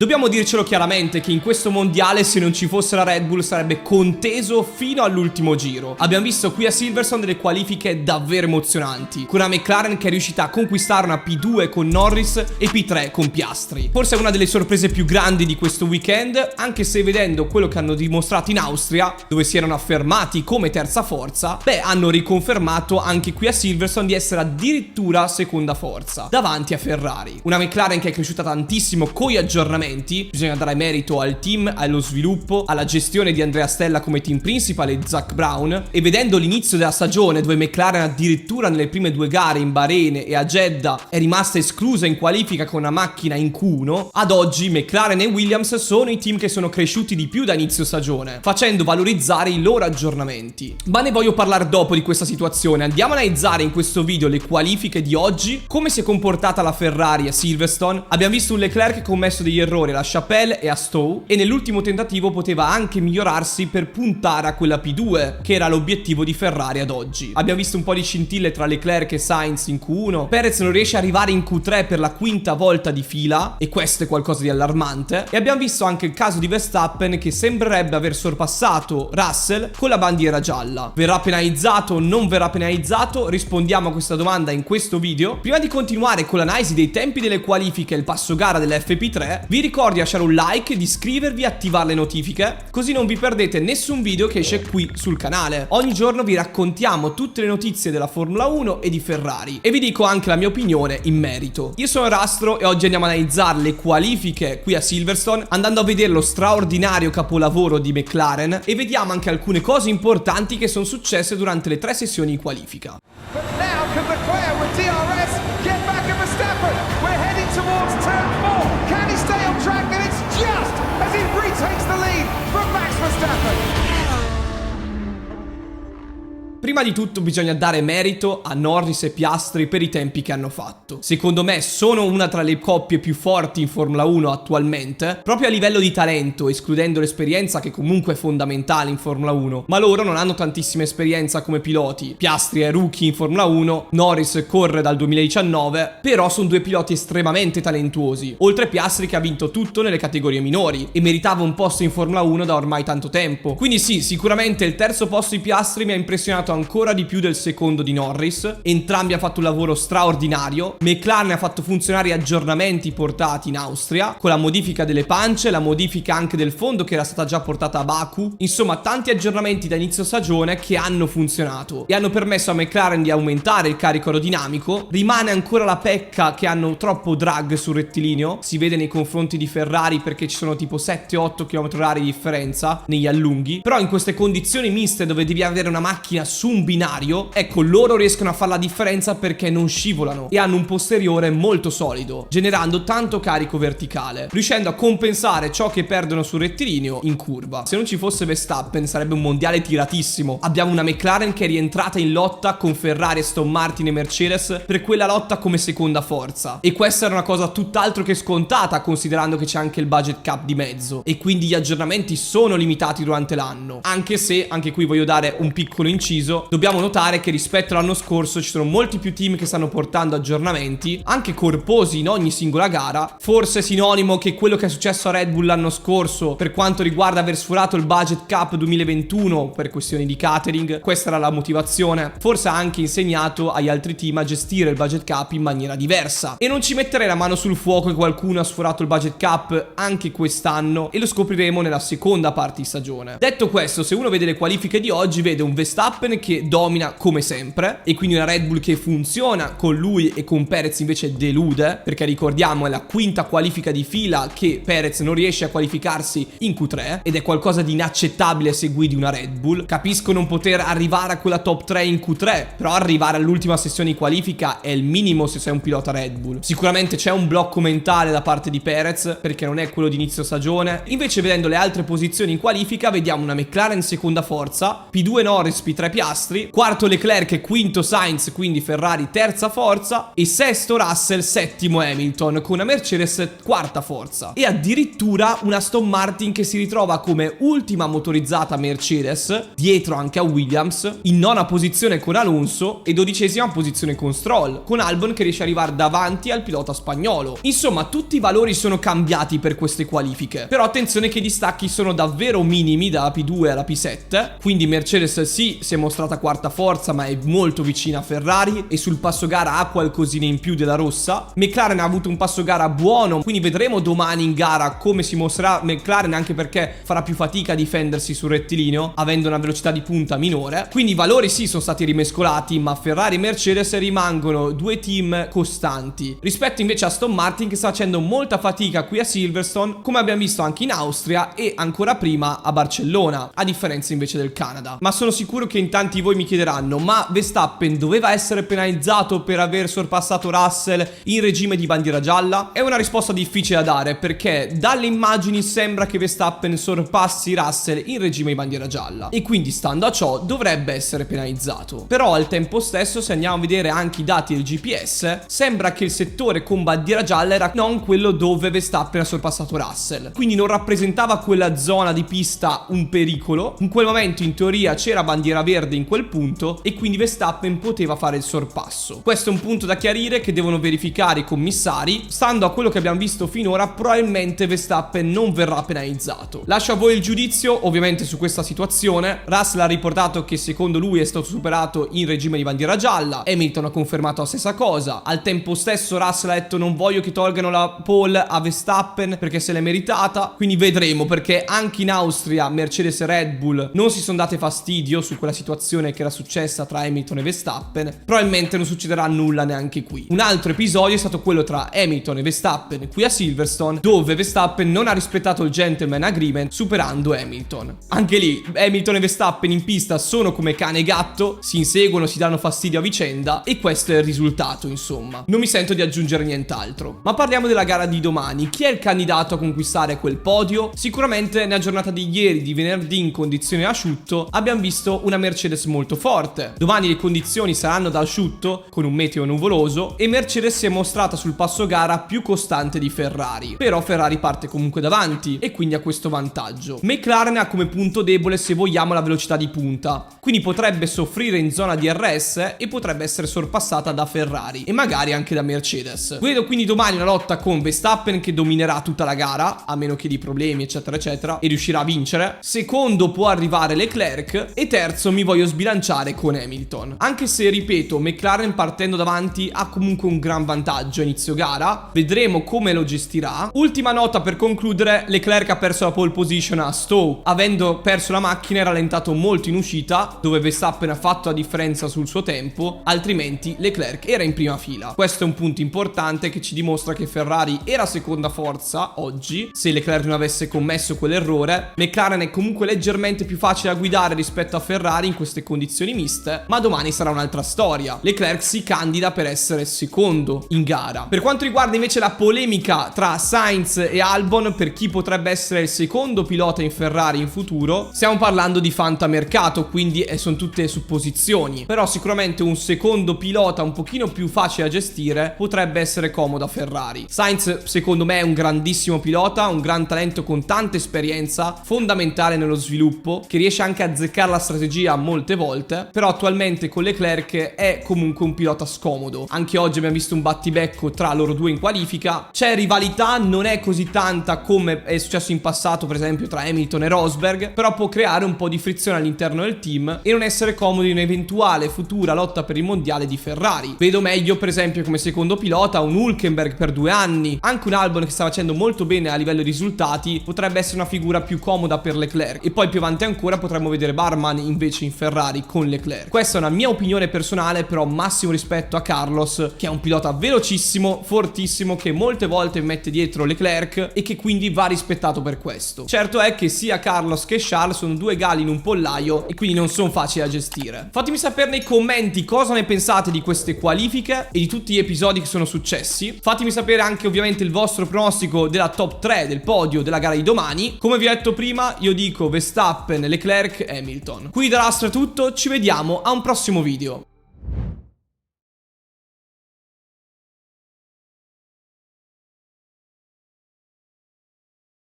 Dobbiamo dircelo chiaramente che in questo mondiale, se non ci fosse la Red Bull, sarebbe conteso fino all'ultimo giro. Abbiamo visto qui a Silverstone delle qualifiche davvero emozionanti, con una McLaren che è riuscita a conquistare una P2 con Norris e P3 con Piastri. Forse è una delle sorprese più grandi di questo weekend, anche se vedendo quello che hanno dimostrato in Austria, dove si erano affermati come terza forza, hanno riconfermato anche qui a Silverstone di essere addirittura seconda forza, davanti a Ferrari. Una McLaren che è cresciuta tantissimo con gli aggiornamenti. Bisogna dare merito al team, allo sviluppo, alla gestione di Andrea Stella come team principal e Zak Brown, e vedendo l'inizio della stagione dove McLaren addirittura nelle prime due gare in Bahrain e a Jeddah è rimasta esclusa in qualifica con una macchina in Q1, ad oggi McLaren e Williams sono i team che sono cresciuti di più da inizio stagione, facendo valorizzare i loro aggiornamenti. Ma ne voglio parlare dopo di questa situazione. Andiamo a analizzare in questo video le qualifiche di oggi, come si è comportata la Ferrari a Silverstone. Abbiamo visto un Leclerc che ha commesso degli errori alla Chapelle e a Stowe, e nell'ultimo tentativo poteva anche migliorarsi per puntare a quella P2 che era l'obiettivo di Ferrari ad oggi. Abbiamo visto un po' di scintille tra Leclerc e Sainz in Q1. Perez non riesce ad arrivare in Q3 per la quinta volta di fila, e questo è qualcosa di allarmante. E abbiamo visto anche il caso di Verstappen che sembrerebbe aver sorpassato Russell con la bandiera gialla. Verrà penalizzato o non verrà penalizzato? Rispondiamo a questa domanda in questo video. Prima di continuare con l'analisi dei tempi delle qualifiche e il passo gara dell'FP3, vi ricordo di lasciare un like, di iscrivervi e attivare le notifiche, così non vi perdete nessun video che esce qui sul canale. Ogni giorno vi raccontiamo tutte le notizie della Formula 1 e di Ferrari, e vi dico anche la mia opinione in merito. Io sono Rastro e oggi andiamo a analizzare le qualifiche qui a Silverstone, andando a vedere lo straordinario capolavoro di McLaren, e vediamo anche alcune cose importanti che sono successe durante le 3 sessioni di qualifica. Prima di tutto bisogna dare merito a Norris e Piastri per i tempi che hanno fatto. Secondo me sono una tra le coppie più forti in Formula 1 attualmente, proprio a livello di talento, escludendo l'esperienza che comunque è fondamentale in Formula 1, ma loro non hanno tantissima esperienza come piloti. Piastri è rookie in Formula 1, Norris corre dal 2019, però sono due piloti estremamente talentuosi, oltre Piastri che ha vinto tutto nelle categorie minori e meritava un posto in Formula 1 da ormai tanto tempo. Quindi sì, sicuramente il terzo posto di Piastri mi ha impressionato ancora di più del secondo di Norris. Entrambi hanno fatto un lavoro straordinario. McLaren ha fatto funzionare gli aggiornamenti portati in Austria, con la modifica delle pance, la modifica anche del fondo che era stata già portata a Baku. Insomma, tanti aggiornamenti da inizio stagione che hanno funzionato e hanno permesso a McLaren di aumentare il carico aerodinamico. Rimane ancora la pecca che hanno troppo drag sul rettilineo, si vede nei confronti di Ferrari perché ci sono tipo 7-8 km/h di differenza negli allunghi. Però in queste condizioni miste dove devi avere una macchina su un binario, ecco, loro riescono a fare la differenza perché non scivolano e hanno un posteriore molto solido, generando tanto carico verticale, riuscendo a compensare ciò che perdono sul rettilineo in curva. Se non ci fosse Verstappen sarebbe un mondiale tiratissimo. Abbiamo una McLaren che è rientrata in lotta con Ferrari, Aston Martin e Mercedes per quella lotta come seconda forza, e questa era una cosa tutt'altro che scontata, considerando che c'è anche il budget cap di mezzo e quindi gli aggiornamenti sono limitati durante l'anno. Anche se, anche qui voglio dare un piccolo inciso, dobbiamo notare che rispetto all'anno scorso ci sono molti più team che stanno portando aggiornamenti, anche corposi in ogni singola gara. Forse sinonimo che quello che è successo a Red Bull l'anno scorso per quanto riguarda aver sforato il budget cap 2021 per questioni di catering, questa era la motivazione. Forse ha anche insegnato agli altri team a gestire il budget cap in maniera diversa, e non ci metterei la mano sul fuoco che qualcuno ha sforato il budget cap anche quest'anno, e lo scopriremo nella seconda parte di stagione. Detto questo, se uno vede le qualifiche di oggi vede un Verstappen che domina come sempre, e quindi una Red Bull che funziona con lui e con Perez invece delude, perché ricordiamo è la quinta qualifica di fila che Perez non riesce a qualificarsi in Q3, ed è qualcosa di inaccettabile se guidi una Red Bull. Capisco non poter arrivare a quella top 3 in Q3, però arrivare all'ultima sessione di qualifica è il minimo se sei un pilota Red Bull. Sicuramente c'è un blocco mentale da parte di Perez perché non è quello di inizio stagione. Invece vedendo le altre posizioni in qualifica vediamo una McLaren seconda forza, P2 Norris, P3 Piastri, Piastri, quarto Leclerc e quinto Sainz, quindi Ferrari terza forza, e sesto Russell, settimo Hamilton, con una Mercedes quarta forza. E addirittura una Aston Martin che si ritrova come ultima motorizzata Mercedes, dietro anche a Williams, in nona posizione con Alonso e 12ª posizione con Stroll, con Albon che riesce ad arrivare davanti al pilota spagnolo. Insomma, tutti i valori sono cambiati per queste qualifiche, però attenzione che i distacchi sono davvero minimi dalla P2 alla P7, quindi Mercedes sì, si è mostrata quarta forza ma è molto vicina a Ferrari e sul passo gara ha qualcosina in più della rossa. McLaren ha avuto un passo gara buono, quindi vedremo domani in gara come si mostrerà McLaren, anche perché farà più fatica a difendersi sul rettilineo avendo una velocità di punta minore. Quindi i valori sì sono stati rimescolati, ma Ferrari e Mercedes rimangono due team costanti rispetto invece a Aston Martin, che sta facendo molta fatica qui a Silverstone, come abbiamo visto anche in Austria e ancora prima a Barcellona, a differenza invece del Canada. Ma sono sicuro che in tanti di voi mi chiederanno: ma Verstappen doveva essere penalizzato per aver sorpassato Russell in regime di bandiera gialla? È una risposta difficile da dare, perché dalle immagini sembra che Verstappen sorpassi Russell in regime di bandiera gialla e quindi, stando a ciò, dovrebbe essere penalizzato. Però al tempo stesso, se andiamo a vedere anche i dati del GPS, sembra che il settore con bandiera gialla era non quello dove Verstappen ha sorpassato Russell, quindi non rappresentava quella zona di pista un pericolo. In quel momento in teoria c'era bandiera verde in quel punto e quindi Verstappen poteva fare il sorpasso. Questo è un punto da chiarire che devono verificare i commissari. Stando a quello che abbiamo visto finora, probabilmente Verstappen non verrà penalizzato. Lascio a voi il giudizio ovviamente su questa situazione. Russell ha riportato che secondo lui è stato superato in regime di bandiera gialla, Hamilton ha confermato la stessa cosa. Al tempo stesso Russell ha detto: non voglio che tolgano la pole a Verstappen perché se l'è meritata. Quindi vedremo, perché anche in Austria Mercedes e Red Bull non si sono date fastidio su quella situazione che era successa tra Hamilton e Verstappen. Probabilmente non succederà nulla neanche qui. Un altro episodio è stato quello tra Hamilton e Verstappen qui a Silverstone, dove Verstappen non ha rispettato il gentleman agreement superando Hamilton. Anche lì Hamilton e Verstappen in pista sono come cane e gatto, si inseguono, si danno fastidio a vicenda e questo è il risultato, insomma. Non mi sento di aggiungere nient'altro. Ma parliamo della gara di domani. Chi è il candidato a conquistare quel podio? Sicuramente nella giornata di ieri, di venerdì, in condizioni asciutto, abbiamo visto una Mercedes molto forte. Domani le condizioni saranno da asciutto, con un meteo nuvoloso, e Mercedes si è mostrata sul passo gara più costante di Ferrari. Però Ferrari parte comunque davanti e quindi ha questo vantaggio. McLaren ha come punto debole, se vogliamo, la velocità di punta, quindi potrebbe soffrire in zona DRS e potrebbe essere sorpassata da Ferrari e magari anche da Mercedes. Vedo quindi domani una lotta con Verstappen che dominerà tutta la gara, a meno che di problemi eccetera eccetera, e riuscirà a vincere. Secondo può arrivare Leclerc e terzo mi voglio sbilanciare con Hamilton, anche se, ripeto, McLaren partendo davanti ha comunque un gran vantaggio a inizio gara. Vedremo come lo gestirà. Ultima nota per concludere: Leclerc ha perso la pole position a Stowe, avendo perso la macchina e rallentato molto in uscita, dove Verstappen ha fatto la differenza sul suo tempo, altrimenti Leclerc era in prima fila. Questo è un punto importante che ci dimostra che Ferrari era seconda forza oggi, se Leclerc non avesse commesso quell'errore. McLaren è comunque leggermente più facile da guidare rispetto a Ferrari in queste condizioni miste, ma domani sarà un'altra storia. Leclerc si candida per essere secondo in gara. Per quanto riguarda invece la polemica tra Sainz e Albon per chi potrebbe essere il secondo pilota in Ferrari in futuro, stiamo parlando di fantamercato, quindi sono tutte supposizioni, però sicuramente un secondo pilota un pochino più facile da gestire potrebbe essere comodo a Ferrari. Sainz secondo me è un grandissimo pilota, un gran talento con tanta esperienza, fondamentale nello sviluppo, che riesce anche a azzeccare la strategia molte volte, però attualmente con Leclerc è comunque un pilota scomodo. Anche oggi abbiamo visto un battibecco tra loro due in qualifica, c'è rivalità, non è così tanta come è successo in passato per esempio tra Hamilton e Rosberg, però può creare un po' di frizione all'interno del team e non essere comodi in un'eventuale futura lotta per il mondiale di Ferrari. Vedo meglio per esempio come secondo pilota un Hülkenberg per 2 anni, anche un Albon che sta facendo molto bene a livello di risultati potrebbe essere una figura più comoda per Leclerc, e poi più avanti ancora potremmo vedere Barman invece in Ferrari con Leclerc. Questa è una mia opinione personale, però massimo rispetto a Carlos, che è un pilota velocissimo, fortissimo, che molte volte mette dietro Leclerc e che quindi va rispettato per questo. Certo è che sia Carlos che Charles sono due galli in un pollaio e quindi non sono facili da gestire. Fatemi sapere nei commenti cosa ne pensate di queste qualifiche e di tutti gli episodi che sono successi. Fatemi sapere anche ovviamente il vostro pronostico della top 3 del podio della gara di domani. Come vi ho detto prima, io dico Verstappen, Leclerc, Hamilton. Qui da Astra tutto, ci vediamo a un prossimo video.